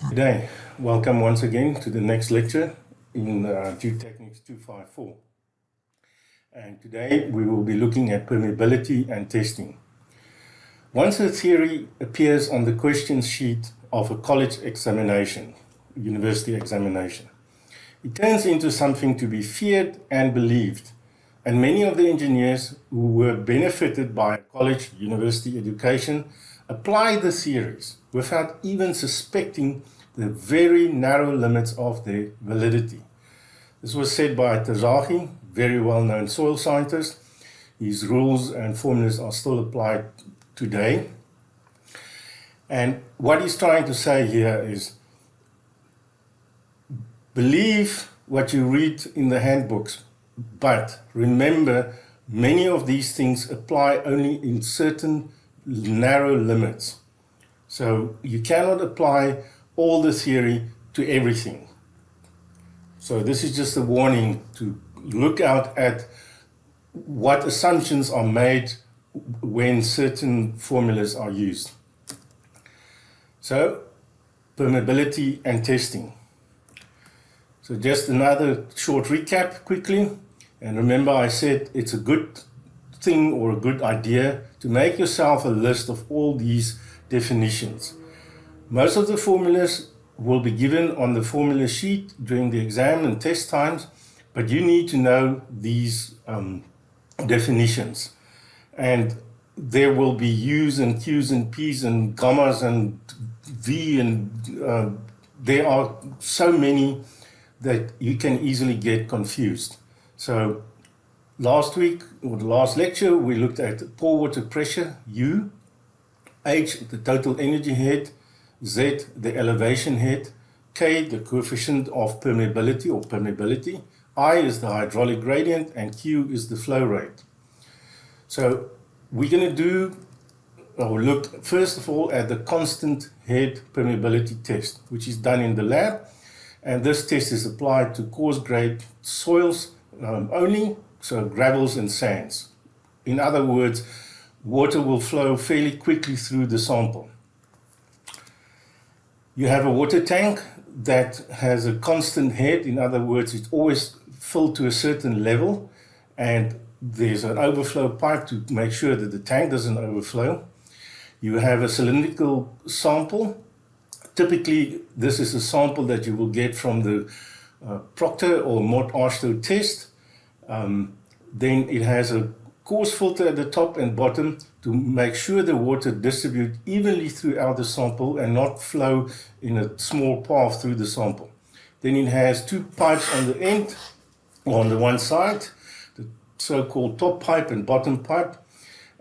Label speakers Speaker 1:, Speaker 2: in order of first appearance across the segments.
Speaker 1: Good day. Welcome once again to the next lecture in Geotechnics 254. And today we will be looking at permeability and testing. Once a theory appears on the question sheet of a college examination, university examination, it turns into something to be feared and believed. And many of the engineers who were benefited by college university education apply the theories without even suspecting the very narrow limits of their validity. This was said by Terzaghi, very well-known soil scientist. His rules and formulas are still applied today. And what he's trying to say here is, believe what you read in the handbooks, but remember, many of these things apply only in certain narrow limits. So you cannot apply all the theory to everything. So this is just a warning to look out at what assumptions are made when certain formulas are used. So, permeability and testing. So just another short recap quickly. And remember, I said it's a good thing or a good idea to make yourself a list of all these definitions. Most of the formulas will be given on the formula sheet during the exam and test times, but you need to know these definitions. And there will be U's and Q's and P's and gammas and V, and there are so many that you can easily get confused. So last week, or the last lecture, we looked at pore water pressure, U, H, the total energy head, Z, the elevation head, K, the coefficient of permeability or permeability, I is the hydraulic gradient, and Q is the flow rate. So we're going to do, or look first of all at the constant head permeability test, which is done in the lab. And this test is applied to coarse grade soils only, so gravels and sands. In other words, water will flow fairly quickly through the sample. You have a water tank that has a constant head. In other words, it's always filled to a certain level, and there's an overflow pipe to make sure that the tank doesn't overflow. You have a cylindrical sample. Typically, this is a sample that you will get from the Proctor or Mott-Ashton test. Then it has a coarse filter at the top and bottom to make sure the water distributes evenly throughout the sample and not flow in a small path through the sample. Then it has two pipes on the end, on the one side, the so-called top pipe and bottom pipe.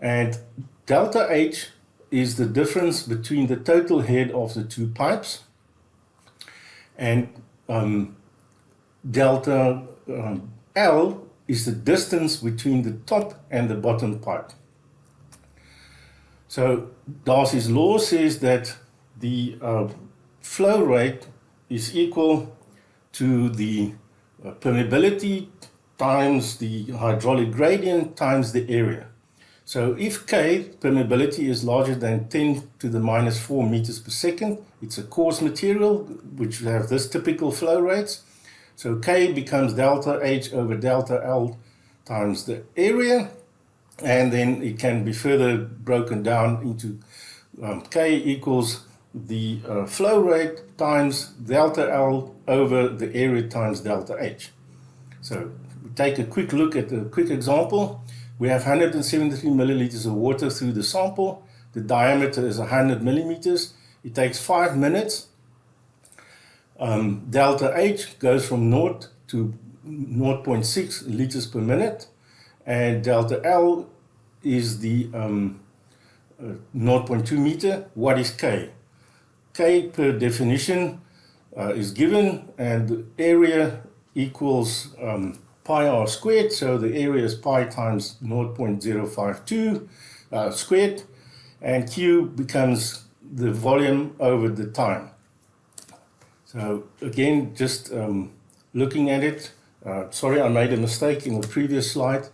Speaker 1: And delta H is the difference between the total head of the two pipes, and delta L is the distance between the top and the bottom pipe. So Darcy's law says that the flow rate is equal to the permeability times the hydraulic gradient times the area. So if K, permeability, is larger than 10 to the minus 4 meters per second, it's a coarse material which have this typical flow rates. So K becomes delta H over delta L times the area, and then it can be further broken down into K equals the flow rate times delta L over the area times delta H. So we take a quick look at a quick example. We have 173 milliliters of water through the sample. The diameter is 100 millimeters. It takes 5 minutes. Delta H goes from 0 to 0.6 liters per minute, and delta L is the 0.2 meter. What is K? K, per definition, is given, and the area equals pi r squared, so the area is pi times 0.052 squared, and Q becomes the volume over the time. So again, just looking at it, sorry, I made a mistake in the previous slide.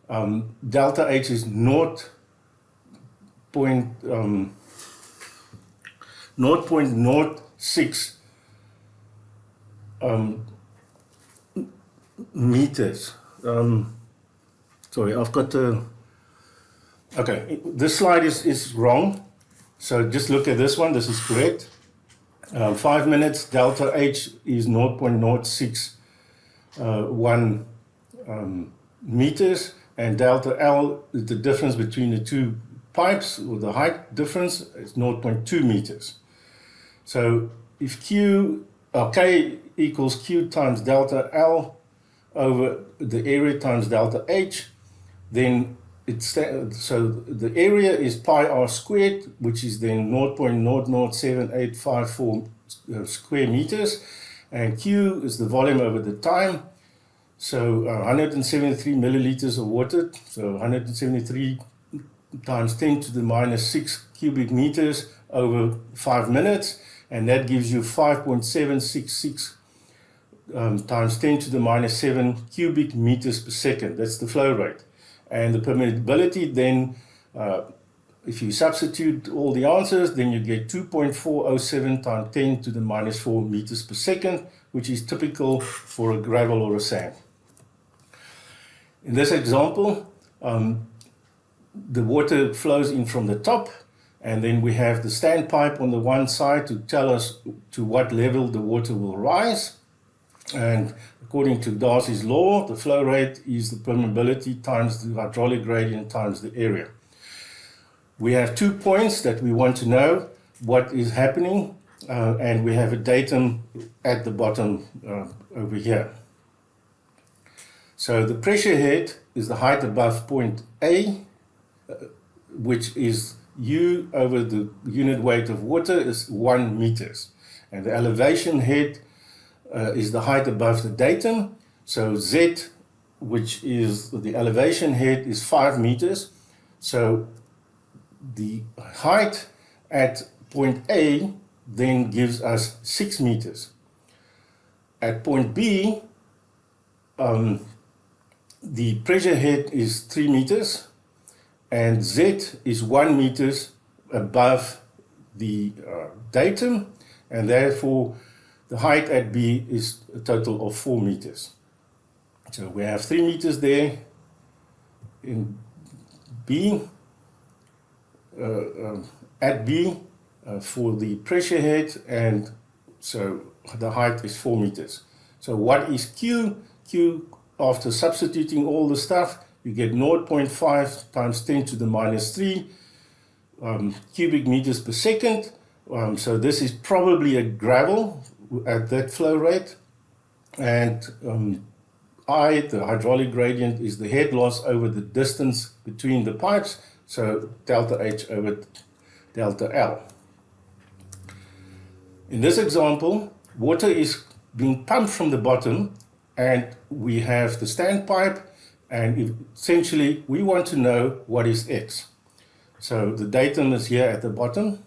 Speaker 1: Delta H is 0.0 6 meters. Sorry, I've got to. Okay, this slide is wrong. So just look at this one. This is correct. 5 minutes, delta H is 0.0661 meters, and delta L is the difference between the two pipes, or the height difference, is 0.2 meters. So if K equals Q times delta L over the area times delta H, then so the area is pi r squared, which is then 0.007854 square meters, and Q is the volume over the time. So 173 milliliters of water, so 173 times 10 to the minus 6 cubic meters over 5 minutes, and that gives you 5.766 times 10 to the minus 7 cubic meters per second. That's the flow rate. And the permeability then, if you substitute all the answers, then you get 2.407 times 10 to the minus 4 meters per second, which is typical for a gravel or a sand. In this example, the water flows in from the top, and then we have the standpipe on the one side to tell us to what level the water will rise. And according to Darcy's law, the flow rate is the permeability times the hydraulic gradient times the area. We have 2 points that we want to know what is happening, and we have a datum at the bottom over here. So the pressure head is the height above point A, which is U over the unit weight of water is 1 meters. And the elevation head is the height above the datum. So Z, which is the elevation head, is 5 meters. So the height at point A then gives us 6 meters. At point B, the pressure head is 3 meters, and Z is 1 meters above the datum, and therefore the height at B is a total of 4 meters. So we have 3 meters there in B, at B for the pressure head, and so the height is 4 meters. So what is Q? Q, after substituting all the stuff, you get 0.5 times 10 to the minus 3 cubic meters per second. So this is probably a gravel at that flow rate. And I, the hydraulic gradient, is the head loss over the distance between the pipes. So delta H over delta L. In this example, water is being pumped from the bottom, and we have the standpipe, and essentially we want to know what is X. So the datum is here at the bottom.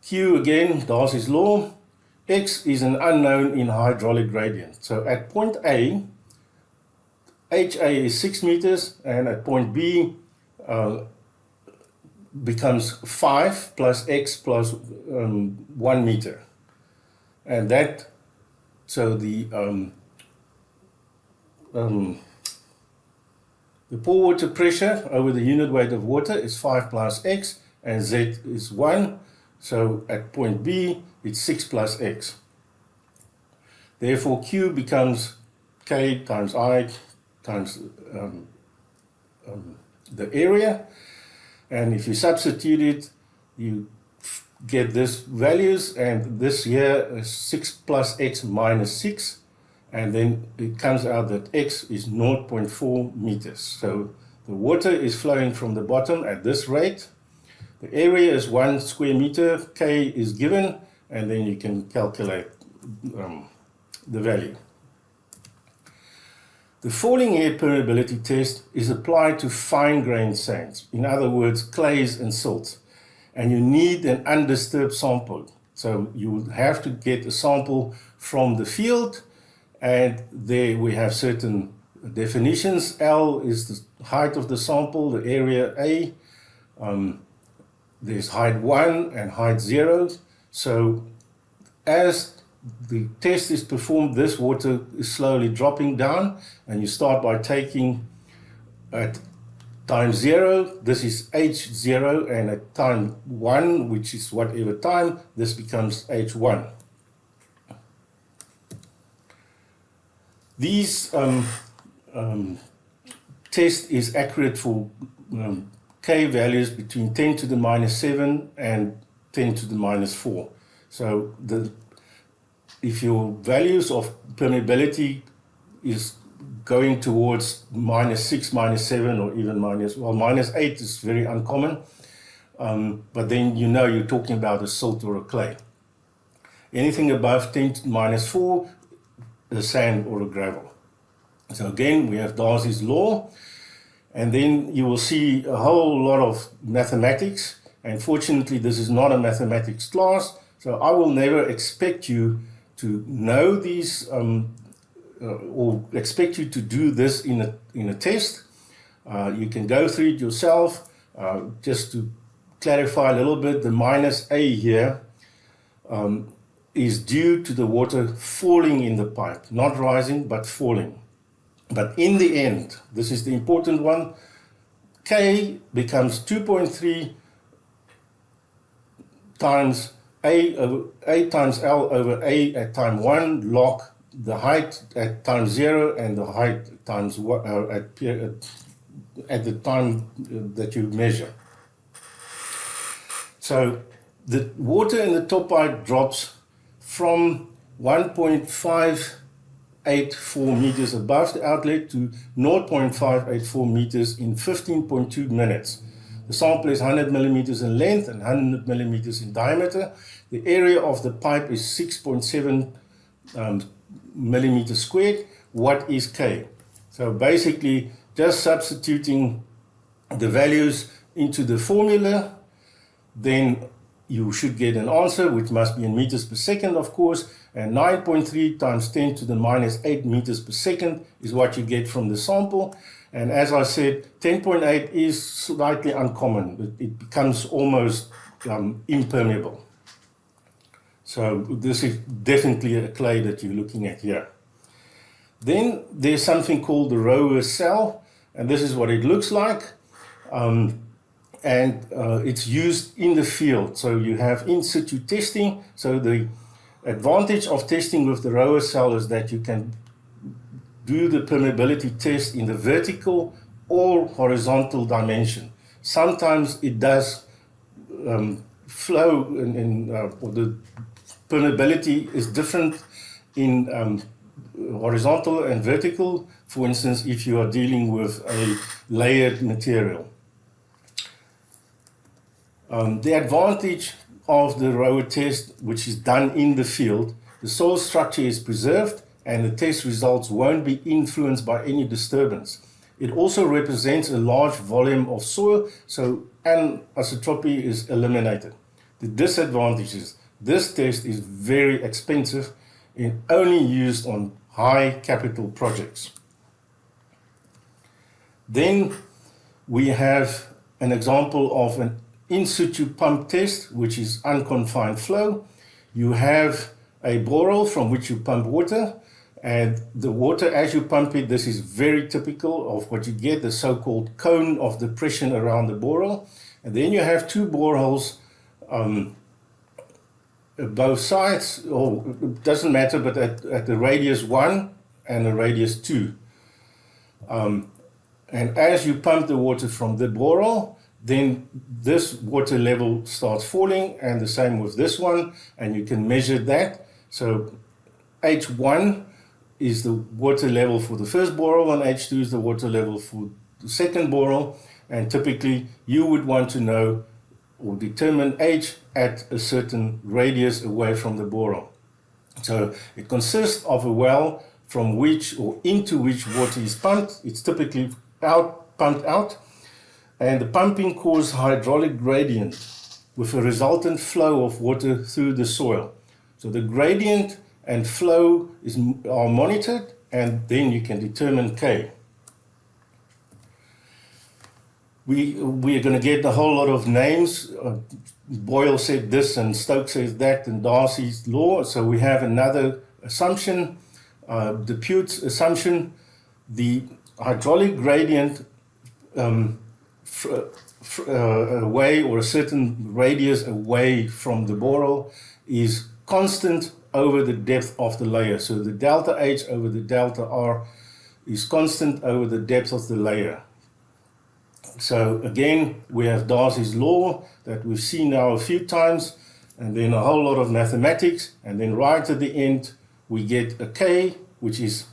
Speaker 1: Q again, Darcy's law. X is an unknown in hydraulic gradient. So at point A, HA is 6 meters, and at point B becomes 5 plus X plus 1 meter. And that, so the pore water pressure over the unit weight of water is 5 plus X, and Z is 1. So at point B, it's 6 plus X. Therefore, Q becomes K times I times the area. And if you substitute it, you get this values, and this here is 6 plus X minus 6. And then it comes out that X is 0.4 meters. So the water is flowing from the bottom at this rate. The area is 1 square meter, K is given, and then you can calculate the value. The falling air permeability test is applied to fine-grained sands, in other words, clays and silts, and you need an undisturbed sample. So you would have to get a sample from the field, and there we have certain definitions. L is the height of the sample, the area A. there's height 1 and height 0. So as the test is performed, this water is slowly dropping down, and you start by taking at time 0, this is H0, and at time 1, which is whatever time, this becomes H1. These test is accurate for K values between 10 to the minus 7 and 10 to the minus 4. So if your values of permeability is going towards minus 6, minus 7, or even minus 8 is very uncommon, but then you know you're talking about a silt or a clay. Anything above 10 to minus 4, a sand or a gravel. So again, we have Darcy's law, and then you will see a whole lot of mathematics. And fortunately, this is not a mathematics class, so I will never expect you to know these or expect you to do this in a test. You can go through it yourself. Just to clarify a little bit, the minus A here is due to the water falling in the pipe, not rising but falling. But in the end, this is the important one, K becomes 2.3 times A times L over A at time 1 log the height at time 0 and the height times at the time that you measure. So the water in the top pipe drops from 1.584 meters above the outlet to 0.584 meters in 15.2 minutes. The sample is 100 millimeters in length and 100 millimeters in diameter. The area of the pipe is 6.7 millimeters squared. What is K? So basically just substituting the values into the formula, then you should get an answer, which must be in meters per second, of course, and 9.3 times 10 to the minus 8 meters per second is what you get from the sample. And as I said, 10.8 is slightly uncommon. It becomes almost impermeable. So this is definitely a clay that you're looking at here. Then there's something called the Rowe cell, and this is what it looks like. It's used in the field. So you have in situ testing. So the advantage of testing with the Rowe cell is that you can do the permeability test in the vertical or horizontal dimension. Sometimes it does flow, or the permeability is different in horizontal and vertical. For instance, if you are dealing with a layered material. The advantage of the Rowe test, which is done in the field, the soil structure is preserved and the test results won't be influenced by any disturbance. It also represents a large volume of soil, so anisotropy is eliminated. The disadvantage is this test is very expensive and only used on high capital projects. Then we have an example of an in situ pump test, which is unconfined flow. You have a borehole from which you pump water, and the water, as you pump it, this is very typical of what you get, the so-called cone of depression around the borehole. And then you have two boreholes, both sides, or it doesn't matter, but at the radius 1 and the radius 2. And as you pump the water from the borehole, then this water level starts falling, and the same with this one, and you can measure that. So H1 is the water level for the first borehole, and H2 is the water level for the second borehole, and typically you would want to know or determine H at a certain radius away from the borehole. So it consists of a well from which or into which water is pumped. It's typically pumped out, and the pumping causes hydraulic gradient with a resultant flow of water through the soil. So the gradient and flow are monitored, and then you can determine K. we are going to get a whole lot of names. Boyle said this and Stokes says that and Darcy's law. So we have another assumption, the Pute's assumption. The hydraulic gradient away, or a certain radius away from the boreal, is constant over the depth of the layer. So the delta H over the delta R is constant over the depth of the layer. So again, we have Darcy's law that we've seen now a few times, and then a whole lot of mathematics, and then right at the end we get a K, which is,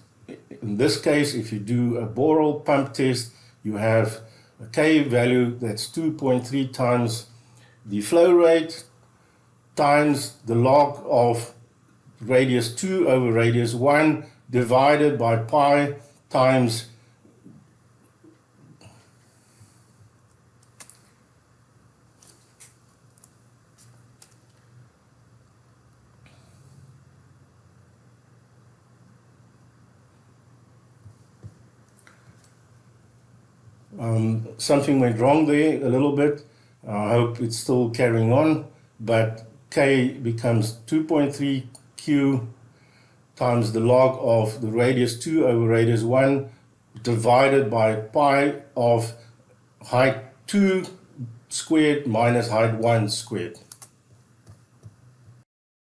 Speaker 1: in this case, if you do a boreal pump test, you have a K value that's 2.3 times the flow rate times the log of radius 2 over radius 1 divided by pi times something went wrong there a little bit. I hope it's still carrying on, but K becomes 2.3 Q times the log of the radius 2 over radius 1 divided by pi of height 2 squared minus height 1 squared.